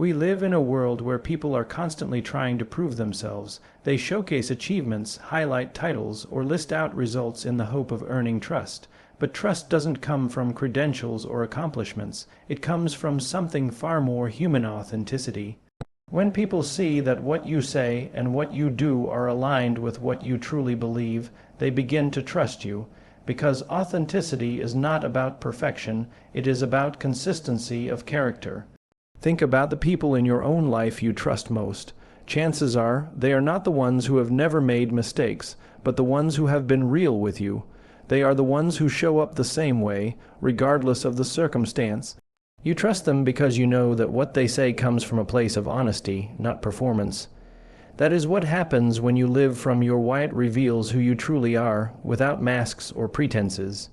We live in a world where people are constantly trying to prove themselves. They showcase achievements, highlight titles, or list out results in the hope of earning trust. But trust doesn't come from credentials or accomplishments. It comes from something far more human: authenticity. When people see that what you say and what you do are aligned with what you truly believe, they begin to trust you. Because authenticity is not about perfection, it is about consistency of character. Think about the people in your own life you trust most. Chances are they are not the ones who have never made mistakes, but the ones who have been real with you. They are the ones who show up the same way, regardless of the circumstance. You trust them because you know that what they say comes from a place of honesty, not performance. That is what happens when you live from your why. It reveals who you truly are, without masks or pretenses.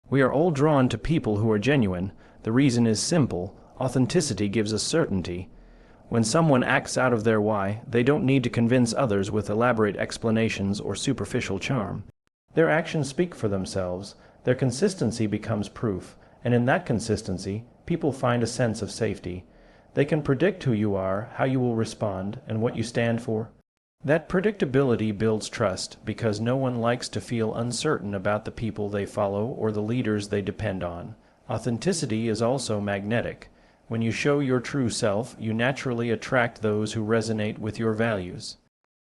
We are all drawn to people who are genuine. The reason is simple: authenticity gives us certainty. When someone acts out of their why, they don't need to convince others with elaborate explanations or superficial charm. Their actions speak for themselves. Their consistency becomes proof, and in that consistency, people find a sense of safety. They can predict who you are, how you will respond, and what you stand for. That predictability builds trust, because no one likes to feel uncertain about the people they follow or the leaders they depend on. Authenticity is also magnetic. When you show your true self, you naturally attract those who resonate with your values.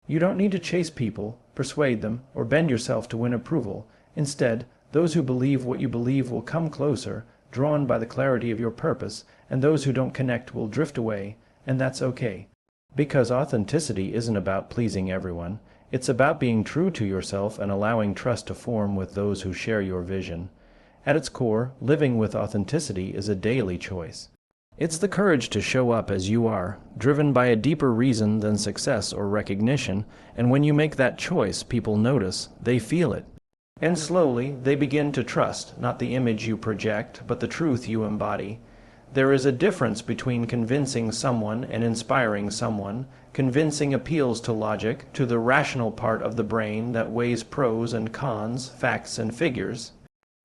You don't need to chase people, persuade them, or bend yourself to win approval. Instead, those who believe what you believe will come closer, drawn by the clarity of your purpose, and those who don't connect will drift away, and that's okay. Because authenticity isn't about pleasing everyone. It's about being true to yourself and allowing trust to form with those who share your vision. At its core, living with authenticity is a daily choice. It's the courage to show up as you are, driven by a deeper reason than success or recognition, and when you make that choice, people notice, they feel it. And slowly, they begin to trust, not the image you project, but the truth you embody. There is a difference between convincing someone and inspiring someone. Convincing appeals to logic, to the rational part of the brain that weighs pros and cons, facts and figures.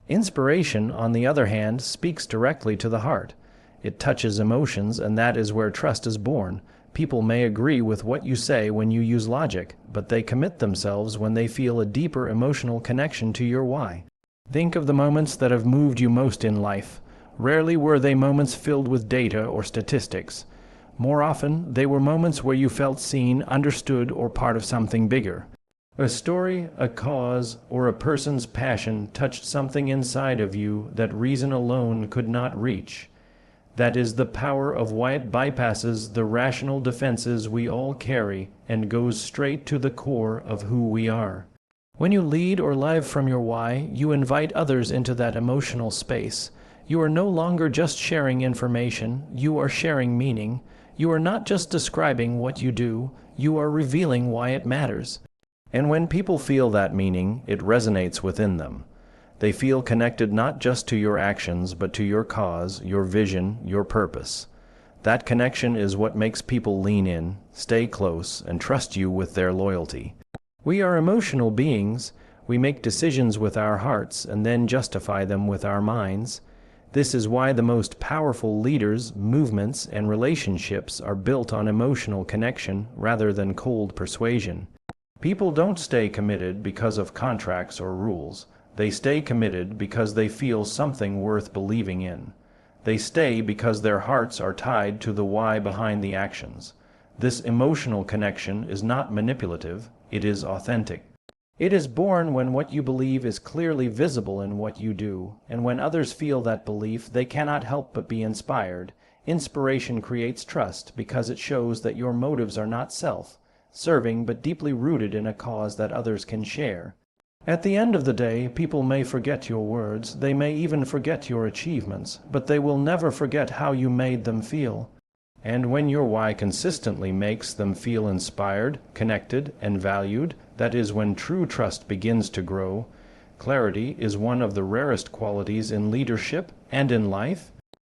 Inspiration, on the other hand, speaks directly to the heart. It touches emotions, and that is where trust is born. People may agree with what you say when you use logic, but they commit themselves when they feel a deeper emotional connection to your why. Think of the moments that have moved you most in life. Rarely were they moments filled with data or statistics. More often, they were moments where you felt seen, understood, or part of something bigger. A story, a cause, or a person's passion touched something inside of you that reason alone could not reach. That is the power of why it bypasses the rational defenses we all carry and goes straight to the core of who we are. When you lead or live from your why, you invite others into that emotional space. You are no longer just sharing information, you are sharing meaning. You are not just describing what you do, you are revealing why it matters. And when people feel that meaning, it resonates within them. They feel connected not just to your actions, but to your cause, your vision, your purpose. That connection is what makes people lean in, stay close, and trust you with their loyalty. We are emotional beings. We make decisions with our hearts and then justify them with our minds. This is why the most powerful leaders, movements, and relationships are built on emotional connection rather than cold persuasion. People don't stay committed because of contracts or rules. They stay committed because they feel something worth believing in. They stay because their hearts are tied to the why behind the actions. This emotional connection is not manipulative, it is authentic. It is born when what you believe is clearly visible in what you do, and when others feel that belief, they cannot help but be inspired. Inspiration creates trust because it shows that your motives are not self-serving but deeply rooted in a cause that others can share. At the end of the day, people may forget your words, they may even forget your achievements, but they will never forget how you made them feel. And when your why consistently makes them feel inspired, connected, and valued, that is when true trust begins to grow. Clarity is one of the rarest qualities in leadership and in life.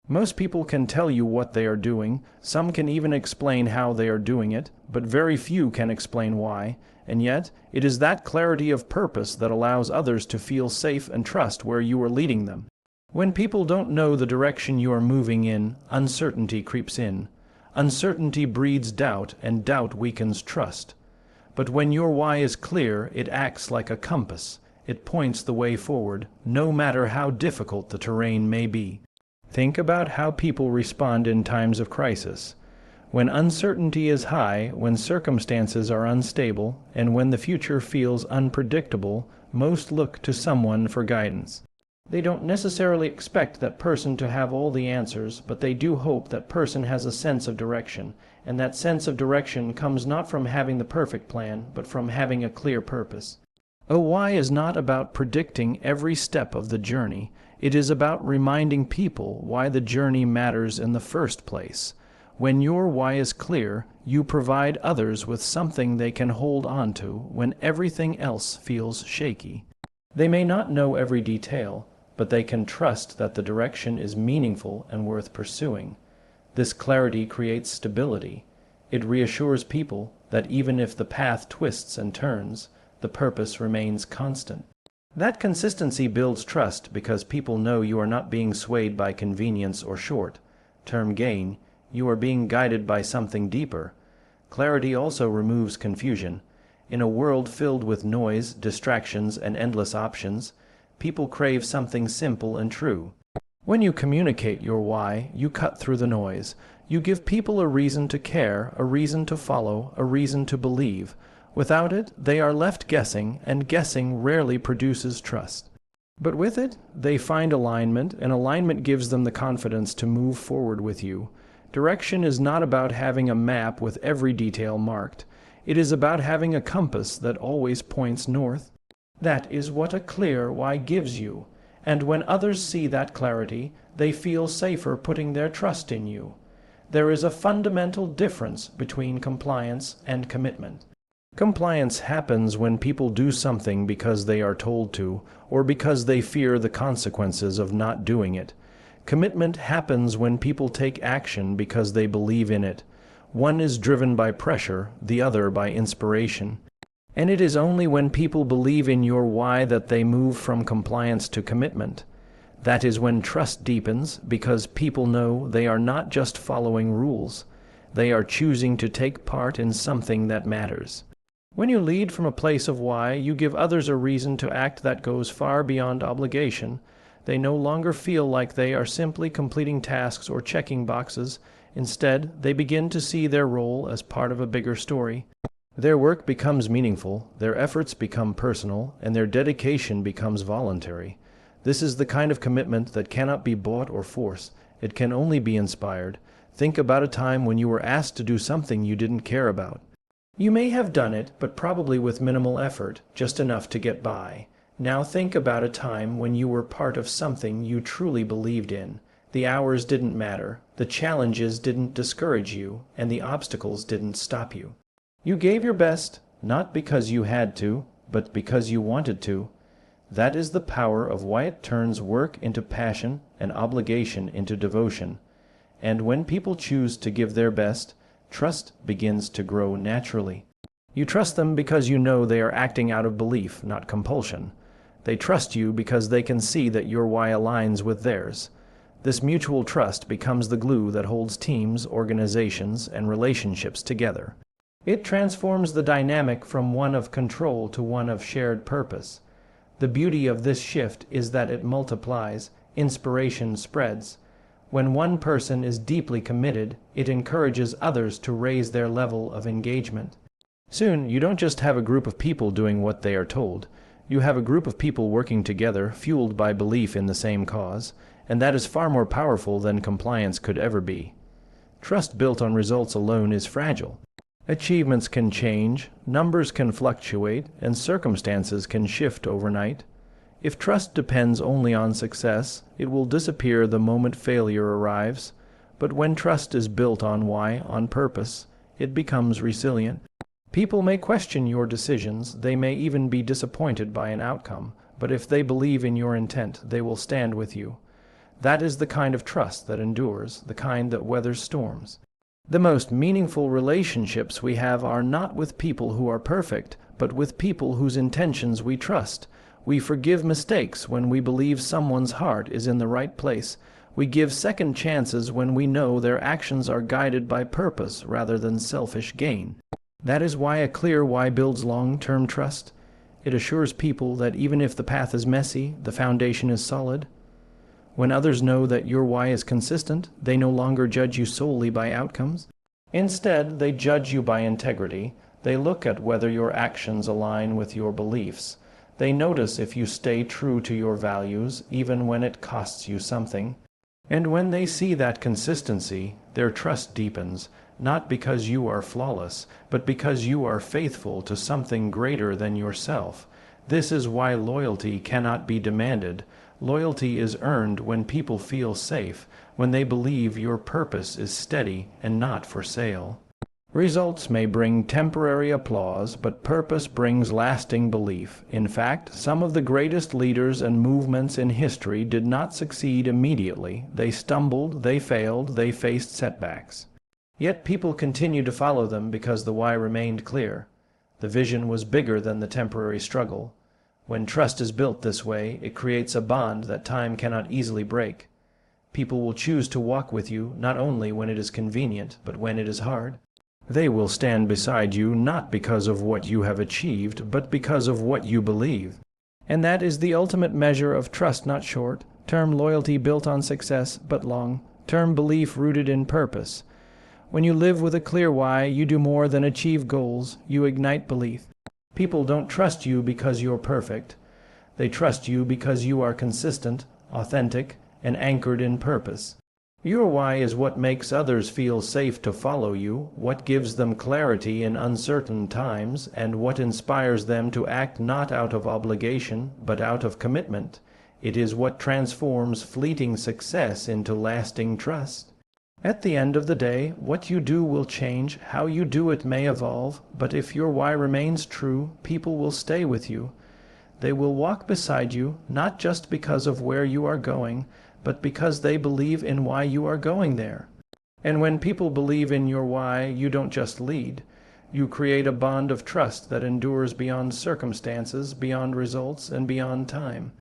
Most people can tell you what they are doing, some can even explain how they are doing it, but very few can explain why. And yet, it is that clarity of purpose that allows others to feel safe and trust where you are leading them. When people don't know the direction you are moving in, uncertainty creeps in. Uncertainty breeds doubt, and doubt weakens trust. But when your why is clear, it acts like a compass. It points the way forward, no matter how difficult the terrain may be. Think about how people respond in times of crisis. When uncertainty is high, when circumstances are unstable, and when the future feels unpredictable, most look to someone for guidance. They don't necessarily expect that person to have all the answers, but they do hope that person has a sense of direction, and that sense of direction comes not from having the perfect plan, but from having a clear purpose. A why is not about predicting every step of the journey. It is about reminding people why the journey matters in the first place. When your why is clear, you provide others with something they can hold on to when everything else feels shaky. They may not know every detail, but they can trust that the direction is meaningful and worth pursuing. This clarity creates stability. It reassures people that even if the path twists and turns, the purpose remains constant. That consistency builds trust because people know you are not being swayed by convenience or short-term gain. You are being guided by something deeper. Clarity also removes confusion. In a world filled with noise, distractions, and endless options, people crave something simple and true. When you communicate your why, you cut through the noise. You give people a reason to care, a reason to follow, a reason to believe. Without it, they are left guessing, and guessing rarely produces trust. But with it, they find alignment, and alignment gives them the confidence to move forward with you. Direction is not about having a map with every detail marked. It is about having a compass that always points north. That is what a clear why gives you, and when others see that clarity, they feel safer putting their trust in you. There is a fundamental difference between compliance and commitment. Compliance happens when people do something because they are told to, or because they fear the consequences of not doing it. Commitment happens when people take action because they believe in it. One is driven by pressure, the other by inspiration. And it is only when people believe in your why that they move from compliance to commitment. That is when trust deepens, because people know they are not just following rules. They are choosing to take part in something that matters. When you lead from a place of why, you give others a reason to act that goes far beyond obligation. They no longer feel like they are simply completing tasks or checking boxes. Instead, they begin to see their role as part of a bigger story. Their work becomes meaningful, their efforts become personal, and their dedication becomes voluntary. This is the kind of commitment that cannot be bought or forced. It can only be inspired. Think about a time when you were asked to do something you didn't care about. You may have done it, but probably with minimal effort, just enough to get by. Now think about a time when you were part of something you truly believed in. The hours didn't matter, the challenges didn't discourage you, and the obstacles didn't stop you. You gave your best, not because you had to, but because you wanted to. That is the power of why it turns work into passion and obligation into devotion. And when people choose to give their best, trust begins to grow naturally. You trust them because you know they are acting out of belief, not compulsion. They trust you because they can see that your why aligns with theirs. This mutual trust becomes the glue that holds teams, organizations, and relationships together. It transforms the dynamic from one of control to one of shared purpose. The beauty of this shift is that it multiplies, inspiration spreads. When one person is deeply committed, it encourages others to raise their level of engagement. Soon, you don't just have a group of people doing what they are told. You have a group of people working together, fueled by belief in the same cause, and that is far more powerful than compliance could ever be. Trust built on results alone is fragile. Achievements can change, numbers can fluctuate, and circumstances can shift overnight. If trust depends only on success, it will disappear the moment failure arrives. But when trust is built on why, on purpose, it becomes resilient. People may question your decisions, they may even be disappointed by an outcome, but if they believe in your intent, they will stand with you. That is the kind of trust that endures, the kind that weathers storms. The most meaningful relationships we have are not with people who are perfect, but with people whose intentions we trust. We forgive mistakes when we believe someone's heart is in the right place. We give second chances when we know their actions are guided by purpose rather than selfish gain. That is why a clear why builds long-term trust. It assures people that even if the path is messy, the foundation is solid. When others know that your why is consistent, they no longer judge you solely by outcomes. Instead, they judge you by integrity. They look at whether your actions align with your beliefs. They notice if you stay true to your values, even when it costs you something. And when they see that consistency, their trust deepens, not because you are flawless, but because you are faithful to something greater than yourself. This is why loyalty cannot be demanded. Loyalty is earned when people feel safe, when they believe your purpose is steady and not for sale. Results may bring temporary applause, but purpose brings lasting belief. In fact, some of the greatest leaders and movements in history did not succeed immediately. They stumbled, they failed, they faced setbacks. Yet people continued to follow them because the why remained clear. The vision was bigger than the temporary struggle. When trust is built this way, it creates a bond that time cannot easily break. People will choose to walk with you not only when it is convenient, but when it is hard. They will stand beside you not because of what you have achieved, but because of what you believe. And that is the ultimate measure of trust, not short-term loyalty built on success, but long-term belief rooted in purpose. When you live with a clear why, you do more than achieve goals, you ignite belief. People don't trust you because you're perfect. They trust you because you are consistent, authentic, and anchored in purpose. Your why is what makes others feel safe to follow you, what gives them clarity in uncertain times, and what inspires them to act not out of obligation, but out of commitment. It is what transforms fleeting success into lasting trust. At the end of the day, what you do will change, how you do it may evolve, but if your why remains true, people will stay with you. They will walk beside you, not just because of where you are going, but because they believe in why you are going there. And when people believe in your why, you don't just lead. You create a bond of trust that endures beyond circumstances, beyond results, and beyond time.